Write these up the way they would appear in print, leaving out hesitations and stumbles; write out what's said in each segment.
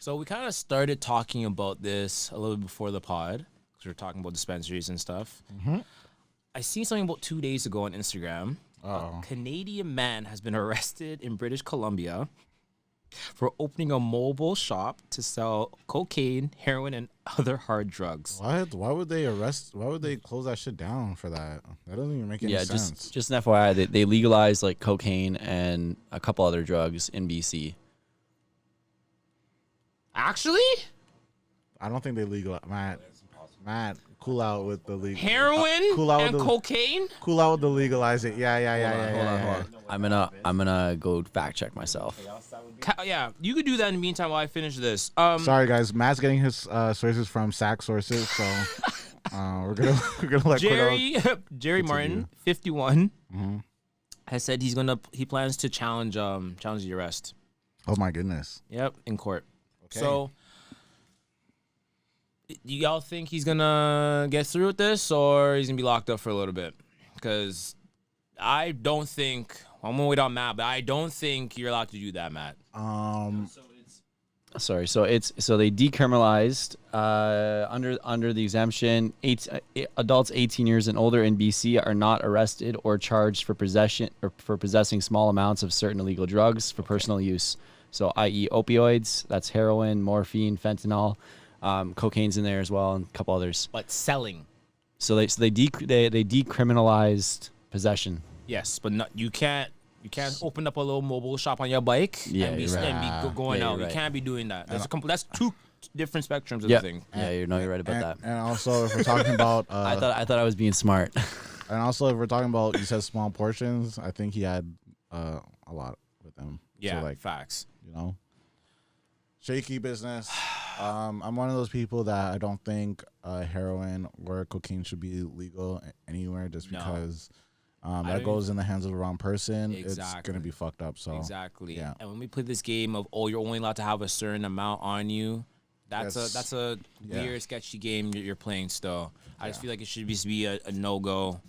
So we kind of started talking about this a little bit before the pod because we were talking about dispensaries and stuff. I seen something about 2 days ago on Instagram. A Canadian man has been arrested in British Columbia for opening a mobile shop to sell cocaine, heroin, and other hard drugs. What? Why would they arrest? Why would they close that shit down for that? That doesn't even make any sense. Just an FYI, they legalized like cocaine and a couple other drugs in BC. Actually? I don't think they legal. Matt, cool out with the legal. Heroin cool out and with the, cocaine? Cool out with the legalize it. Yeah. Hold on. I'm gonna go fact check myself. Yeah, you could do that in the meantime while I finish this. Sorry guys, Matt's getting his sources from SAC sources, so we're gonna let Jerry Martin, 51, has said he plans to challenge the arrest. Oh my goodness. Yep, in court. Okay. So, do y'all think he's gonna get through with this, or he's gonna be locked up for a little bit? Because I don't think I'm gonna wait on Matt, but I don't think you're allowed to do that, Matt. Sorry, so they decriminalized under the exemption. Adults 18 years and older in BC are not arrested or charged for possessing small amounts of certain illegal drugs for personal use. So, i.e., opioids, that's heroin, morphine, fentanyl, cocaine's in there as well, and a couple others. But selling. So they decriminalized possession. Yes, but you can't open up a little mobile shop on your bike and be going out. You can't be doing that. That's two different spectrums of the thing. Yeah, you're right about that. And also, if we're talking about, I thought I was being smart. And also, if we're talking about, you said small portions. I think he had a lot with them. Yeah, so, like, facts. You know, shaky business. I'm one of those people that I don't think heroin or cocaine should be legal anywhere, just because that goes in the hands of the wrong person. Exactly. It's gonna be fucked up. So exactly. Yeah. And when we play this game of you're only allowed to have a certain amount on you, that's a weird, sketchy game you're playing. Still, I just feel like it should be a no go.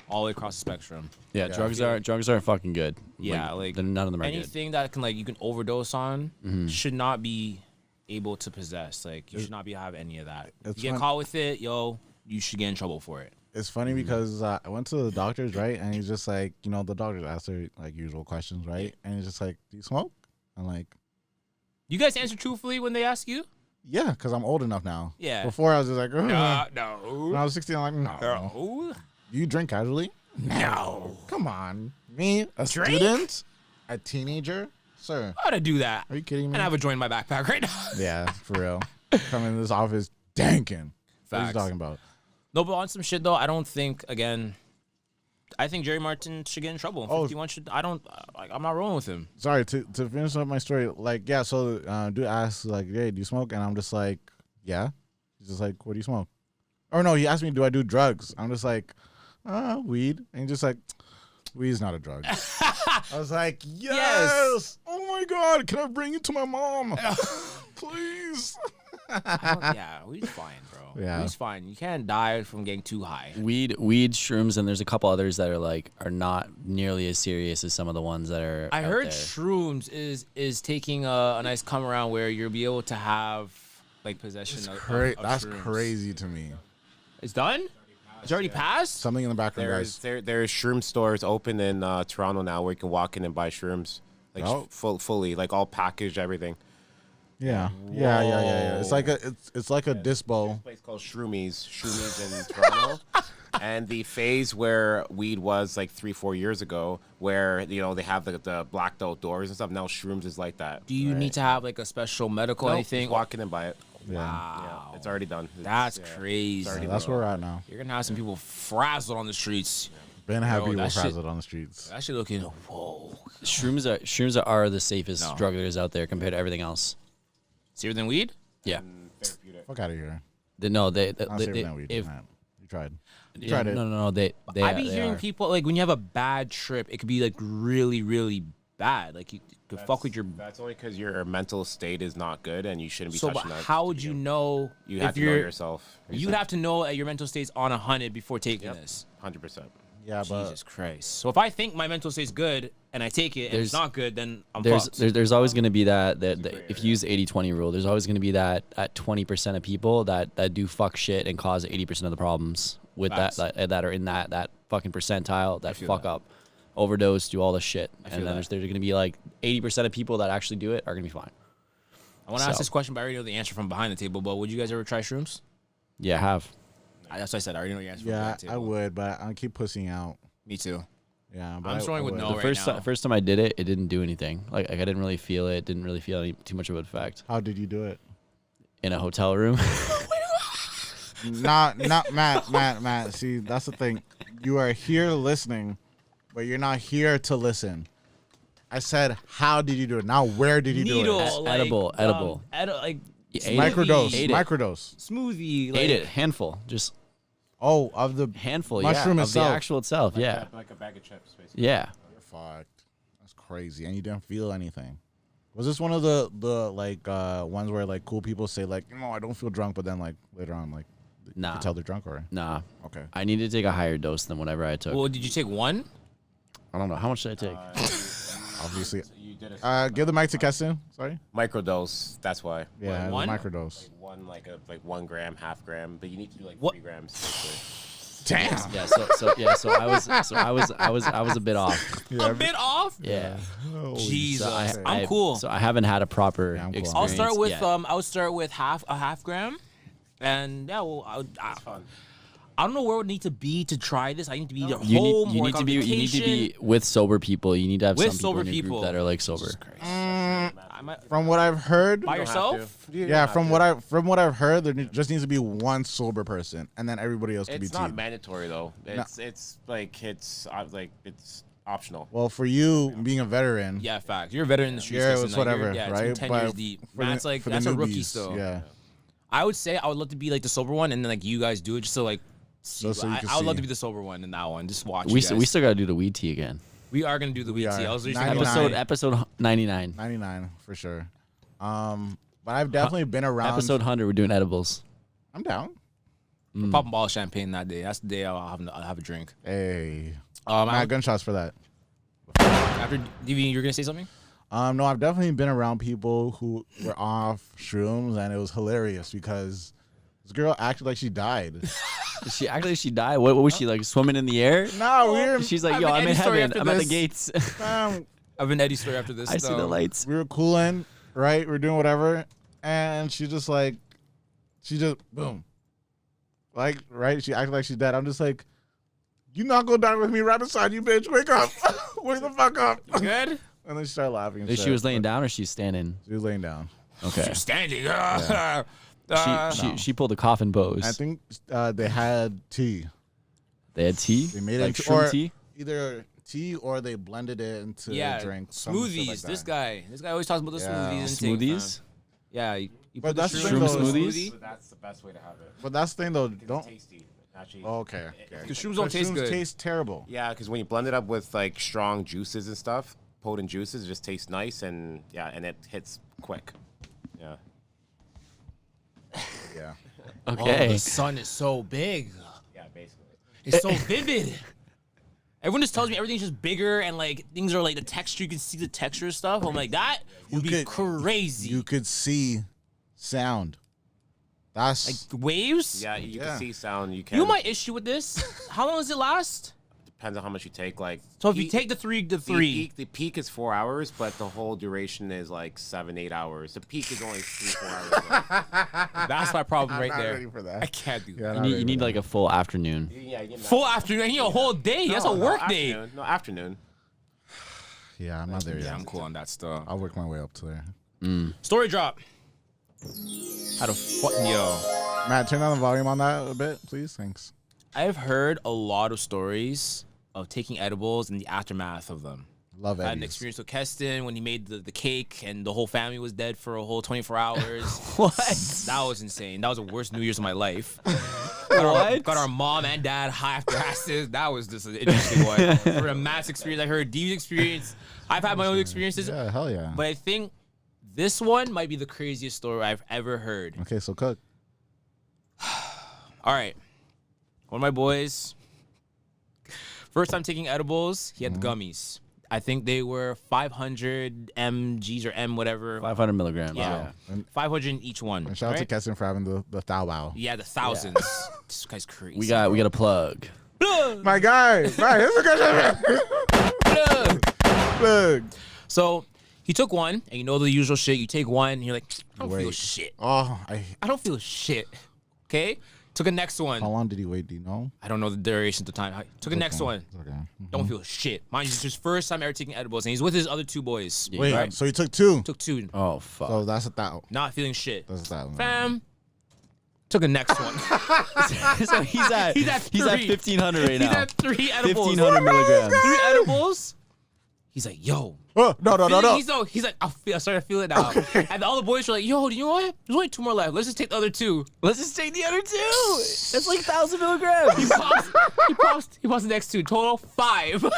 All the way across the spectrum. Yeah, drugs aren't fucking good. Yeah, like none of them are anything that can you can overdose on should not be able to possess. Like you should not be have any of that. If you get caught with it, you should get in trouble for it. It's funny because I went to the doctor's, right, and he's just like, the doctors ask their like usual questions, right, and he's just like, "Do you smoke?" I'm like, "You guys answer truthfully when they ask you?" Yeah, because I'm old enough now. Yeah. Before I was just like, no. When I was 16, I'm like, no. You drink casually? No. Come on. Me, a student, a teenager? Sir. How to do that? Are you kidding me? And I have a joint in my backpack right now. Yeah, for real. Come in this office danking. Facts. What are you talking about? No, but on some shit, though, I don't think, I think Jerry Martin should get in trouble. 51 should, I'm not rolling with him. Sorry, to finish up my story, so dude asks, hey, do you smoke? And I'm just like, yeah. He's just like, what do you smoke? Or no, he asked me, do I do drugs? I'm just like, weed. And he's just like, weed's not a drug. I was like, yes. Oh my God, can I bring it to my mom? Please. Weed's fine, bro. Yeah. Weed's fine. You can't die from getting too high. Weed, shrooms, and there's a couple others that are not nearly as serious as some of the ones that are. I heard there. shrooms is taking a nice come around where you'll be able to have possession of that's shrooms. crazy to me. It's done? It's already passed? Something in the background, guys. There's shroom stores open in Toronto now where you can walk in and buy shrooms, fully, all packaged, everything. Yeah. It's like a dispo. This place called Shroomies in Toronto. And the phase where weed was 3-4 years ago, where they have the blacked out doors and stuff. Now shrooms is like that. Do you need to have a special medical anything? Just walk in and buy it. Wow. Yeah, it's already done. That's crazy. That's where we're at now. You're gonna have some people frazzled on the streets. Been happy with frazzled on the streets. That shit looking whoa. Shrooms are the safest drug there is out there compared to everything else. Safer than weed? Yeah. Fuck out of here. Not safer than weed. You tried. You tried it. No. I be hearing people when you have a bad trip, it could be really, really bad. You could fuck with your. That's only because your mental state is not good and you shouldn't be touching that. How would you know? You have to know yourself. You'd have to know that your mental state's on 100 before taking this. 100%. Yeah, but Jesus Christ. So if I think my mental state's good and I take it and it's not good, then I'm fucked. There's always going to be that if you use the 80-20 rule, there's always going to be that at 20% of people that do fuck shit and cause 80% of the problems with that are in that fucking percentile that fuck up, overdose, do all this shit, and then there's going to be like 80% of people that actually do it are going to be fine. I want to ask this question, but I already know the answer from behind the table. But would you guys ever try shrooms? Yeah, I have. That's what I said. I already know the answer. yeah, from I would, but I keep pussing out. Me too. Yeah, but I'm throwing with would. no. The first time I did it, it didn't do anything. Like I didn't really feel it. Didn't really feel too much of an effect. How did you do it? In a hotel room. not Matt. See, that's the thing. You are here listening, but you're not here to listen. I said, how did you do it? Now, where did you do it? Like, edible. Like Microdose. Smoothie. Like, Ate it, handful, just of the handful. mushroom of itself. the actual itself. Like a bag of chips, basically. Yeah. You're fucked. That's crazy, and you didn't feel anything. Was this one of the like ones where like cool people say like, no, I don't feel drunk, but then like later on like you Nah. can tell they're drunk or Nah. okay. I need to take a higher dose than whatever I took. Well, did you take one? I don't know. How much did I take? Obviously. You did a Give the mic to Keston. Sorry. microdose. That's why. Yeah, one? microdose. Like 1 gram, half gram, but you need to do like What? 3 grams. Basically. Damn. Yeah. So I was a bit off. A bit off. Yeah. Jesus, So I'm cool. So I haven't had a proper Yeah, I'm cool. experience. I'll start with yet. I would start with a half gram, and yeah, well, I don't know where it would need to be to try this. I need to be at You home. need, you or need like to on be you need to vacation. be with sober people. You need to have With some people sober in your people. group that are like sober. I might, From what I've heard, by yourself. yeah, from what I've heard, there just needs to be one sober person, and then everybody else can be It's not teed. mandatory though. It's optional. Well, for you being a veteran, Yeah, fact. You're a veteran in the streets. yeah, Listen, it's like, whatever, yeah, right? It's been 10 years deep. That's like for that's the a rookie newbies, still. Yeah, I would say I would love to be like the sober one, and then like you guys do it just to like. So you can I would love see. to be the sober one in that one. Just watch. We you guys. we still gotta do the weed tea again. We are gonna do the weed are. tea. I was 99. Episode 99. 99 for sure. But I've definitely been around. Episode 100. We're doing edibles. I'm down. popping ball of champagne that day. That's the day I'll have a drink. Hey, I- gunshots for that. After DV, you're gonna say something? No, I've definitely been around people who were off shrooms, and it was hilarious because this girl acted like she died. She actually she died. What was she like swimming in the air? No, we were She's like, I've yo, been I'm in Eddie's story heaven. after I'm at the this. gates. I've been Eddie's story after this. I see the lights. we were cooling, right? We're doing whatever, and she just boom, like right. She acted like she's dead. I'm just like, you not go down with me right beside you, bitch. Wake up, wake the fuck up. Good. And then she started laughing. And She shit. was laying down or she's standing. She was laying down. Okay. You're standing. She pulled a coffin pose. I think they had tea. They had tea. They made it like into- shroom or- tea. Either tea or they blended it into yeah, a drink. some shit smoothies. like this that. guy always talks about the Yeah. smoothies. And Smoothies. Yeah, you But put the that's the shroom thing, though, smoothies? So that's the best way to have it. But that's the thing though. It's Don't. tasty. Actually, Okay. Because shrooms don't taste good. Taste terrible. yeah, because when you blend it up with like strong juices and stuff, potent juices, it just tastes nice and and it hits quick. Yeah. Yeah. Oh, Okay. the sun is so big. Yeah, basically. It's so vivid. Everyone just tells me everything's just bigger and like things are like the texture. You can see the texture and stuff. I'm like that would be crazy. You could see sound. That's like waves. Yeah, you Yeah. can see sound. You can. You know my issue with this? How long does it last? Depends on how much you take. Like So if you peak- take the three, the peak is 4 hours, but the whole duration is like 7-8 hours. The peak is only 3-4 hours. that's my problem right not there. ready for that. I can't do Yeah, that. You need like a full afternoon. Yeah, you get Full afternoon, you know, a whole day. That's a work day. afternoon. No, afternoon. yeah. I'm not there Yeah, yet. I'm cool on that stuff. I'll work my way up to there. Story drop. How to fuck yo. Matt, turn down the volume on that a bit, please. Thanks. I've heard a lot of stories of taking edibles and the aftermath of them. Love I had an Eddie's. experience with Keston when he made the cake and the whole family was dead for a whole 24 hours. What? That was insane. That was the worst New Year's of my life. What? Got our mom and dad high after asses. That was just an interesting one. For a mass experience, I heard Dee's experience. I've had my own experiences, Yeah, hell yeah. but I think this one might be the craziest story I've ever heard. Okay, so cook. All right. One of my boys, First time taking edibles, he had the gummies. I think they were 500 mgs or m whatever. 500 milligrams. Yeah, And 500 in each one. shout out to right? Keston for having the thou wow. Yeah, the thousands. This guy's crazy. We got a plug. My guy. Right. This is a good plug. So he took one, and you know the usual shit. You take one, and you're like, I don't feel Wait. shit. Oh, I don't feel shit. Okay? Took a next one. how long did he wait? Do you know? I don't know the duration of the time. Took a next one. It's okay. Don't feel shit. Mind you, it's his first time ever taking edibles, and he's with his other two boys. Wait, right? so he took 2. Took two. Oh fuck. So that's a thou. Not feeling shit. That's a thou. Fam. Took a next one. So he's at 1500 right He's now. at 3 edibles. 1500 milligrams. 3 edibles. He's like, yo. Oh, no. He's like, I started to feel it now. And all the boys were like, yo, you know what? There's only 2 more left. Let's just take the other 2. Let's just take the other 2. That's like 1,000 milligrams. He pops the next 2. Total 5. What?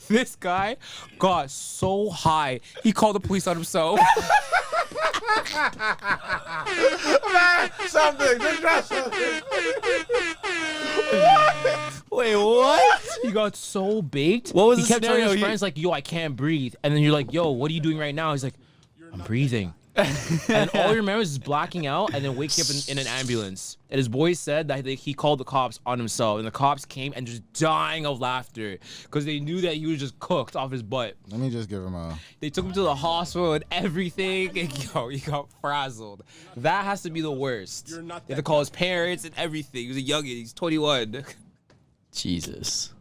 This guy got so high, he called the police on himself. Something. Just drop something. Wait, what? He got so baked. What was he the kept telling scenario? his friends like, "Yo, I can't breathe," and then you're like, "Yo, what are you doing right now?" He's like, "I'm breathing." And all he remembers is blacking out and then waking up in an ambulance. And his boys said that he called the cops on himself, and the cops came and just dying of laughter because they knew that he was just cooked off his butt. Let me just give him a. They took him to the hospital and everything. And, yo, he got frazzled. That has to be the worst. You have to call his parents and everything. He was a youngin'. He's 21. Jesus.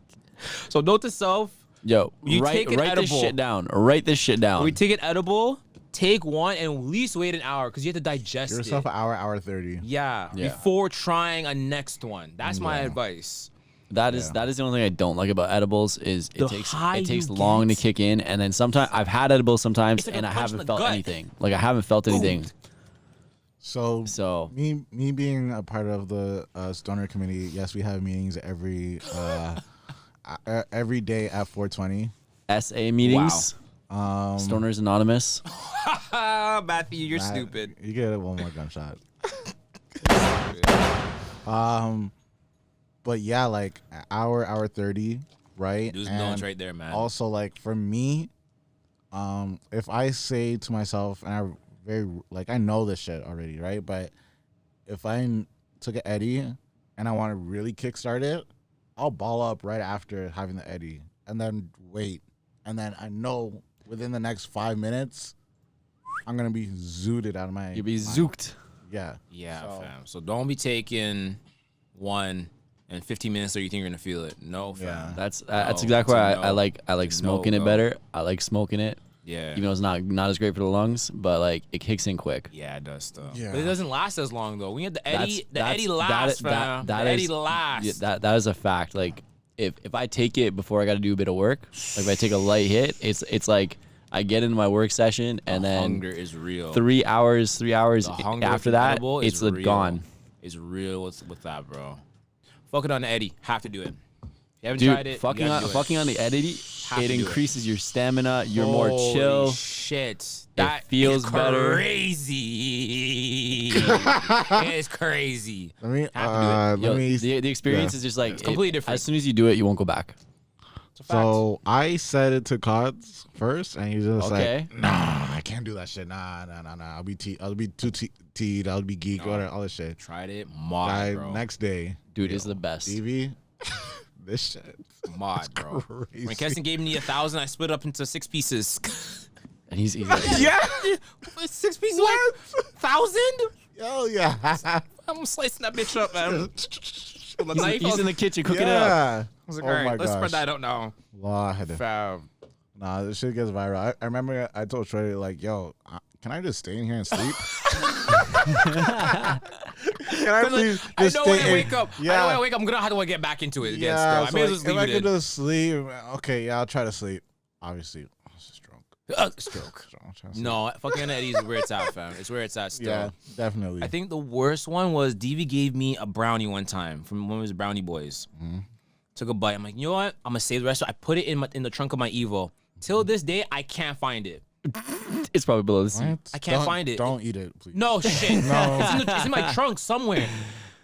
So note to self. Yo, You write take an this edible. shit down. Write this shit down. We take an edible, take one, and at least wait an hour because you have to digest Give yourself it. an hour 30. Yeah, Yeah. before trying a next one. That's my advice. That is the only thing I don't like about edibles is The it high takes you long get. to kick in, and then sometimes I've had edibles sometimes It's like a and I punch in haven't the felt gut. anything. Like I haven't felt anything. So me being a part of the stoner committee, yes, we have meetings every day at 4:20. SA meetings, Stoners Anonymous. Matthew, you're Matt, stupid. You get one more gunshot. But yeah, like hour 30, right? There's And notes right there, man. Also, like for me, if I say to myself, and I know this shit already, right? But if I took an Eddie and I want to really kickstart it, I'll ball up right after having the Eddie, and then wait, and then I know within the next 5 minutes, I'm gonna be zooted out of my. You'll be mind. zooked. Yeah. Yeah, fam. So don't be taking one and 15 minutes so you think you're gonna feel it. No, fam. Yeah. That's No, exactly why it's a I no. like It's a smoking it no-go. better. I like smoking it, Yeah. even though it's not as great for the lungs, but like it kicks in quick. Yeah, it does stuff. Yeah. But it doesn't last as long though. We had the Eddie. That's- Eddie that- lasts, that- fam. that The is- Eddie lasts. Yeah, that is a fact. Like if I take it before I got to do a bit of work, like if I take a light hit, it's like I get into my work session and the then hunger is real. 3 hours The hunger after with that, edible it's is real. gone. It's real with that, bro. Fuck it on the Eddie. Have to do it. If you haven't Dude, tried it, fucking you on, gotta do it. fucking on the Eddie, Have to it do it. increases your stamina. You're more Holy chill. Shit. That feels is better. Crazy. It is crazy. Let me. Have to do it. Yo, Let me. the experience is just like completely different. As soon as you do it, you won't go back. It's a fact. So I said it to Cods first, and he's just Okay. like, "Nah, I can't do that shit. Nah. I'll be too teed. I'll be geek. All this shit." Tried it. Mod, Guy, bro. next day, Dude, it's the best. Stevie, this shit. Mod, bro. crazy. When Keston gave me 1,000, I split it up into 6 pieces. And he's like, Yeah. 6 pieces? What? 1,000? Oh yeah. I'm slicing that bitch up, man. With a knife. he's in the kitchen cooking it up. Yeah. I was like, Oh all right, my let's spread gosh. that out now. Lord. Fam. Nah, this shit gets viral. I remember I told Shreddy, like, yo, can I just stay in here and sleep? Can I please I just know stay when I in- wake up. Yeah. I know when I wake up, I'm gonna have to get back into it again. Yeah, Still. I may as well so just if I leave it could in. just sleep, okay, yeah, I'll try to sleep. Obviously, I was just drunk. Stroke. I'm trying to sleep. No, fucking Eddie's where it's at, fam. It's where it's at still. Yeah, definitely. I think the worst one was DV gave me a brownie one time from one of his brownie boys. Took a bite. I'm like, you know what? I'm gonna save the rest. So I put it in the trunk of my Evo. Till this day, I can't find it. It's probably below the seat. What? I can't find it. Don't eat it, please. No shit. No. It's in my trunk somewhere.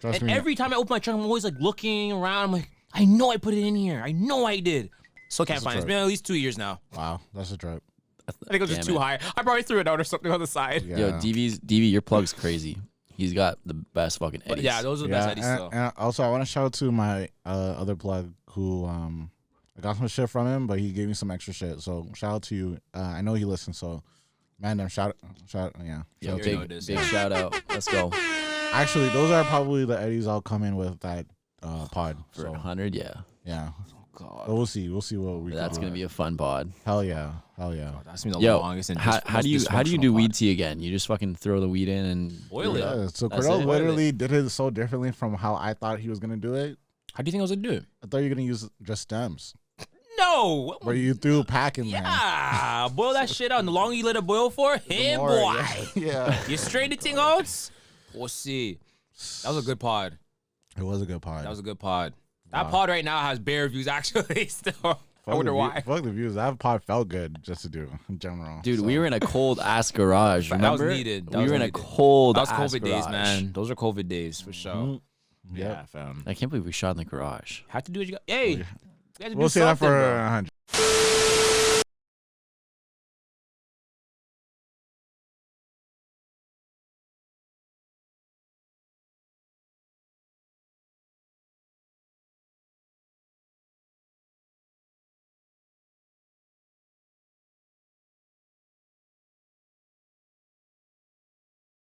Trust And me. every time I open my trunk, I'm always like looking around. I'm like, I know I put it in here. I know I did. Still can't That's a find it. It's trip. been at least 2 years now. Wow, that's a trip. I think it was just Damn too it. high. I probably threw it out or something on the side. Yeah. Yo, DV, your plug's crazy. He's got the best fucking But eddies. yeah, those are the best Eddies and, still. and also I want to shout out to my other plug who I got some shit from him, but he gave me some extra shit. So shout out to you. I know he listens, so man, shout yeah. Yo, Shout out to you know you. it is. big shout out. Let's go. Actually, those are probably the Eddies I'll come in with that pod. For So 100, yeah. yeah, God. but we'll see what we. That's can going to be a fun pod. hell yeah. That's me the Yo, longest and how do you dysfunctional do pod. weed tea again? You just fucking throw the weed in and Boil it. Yeah, so That's Cordell it? literally did it so differently from how I thought he was gonna do it. How do you think I was gonna do it? I thought you were gonna use just stems, No. where you threw pack in there. Yeah, boil that shit out. And the longer you let it boil for, hey more, boy, Yeah. you straight the thing out. We'll see. That was a good pod. It was a good pod. That was a good pod. That pod right now has bare views actually. Still, I wonder why. Fuck the views. That pod felt good just to do in general. dude, So, we were in a cold ass garage. That was Remember? needed. That We was were in a needed. cold That was ass COVID garage. days, man. Those are COVID days for sure. Mhm. Yeah, Yep. fam. I can't believe we shot in the garage. Had to do what you got. Hey, you had to We'll do say that something, for bro. 100.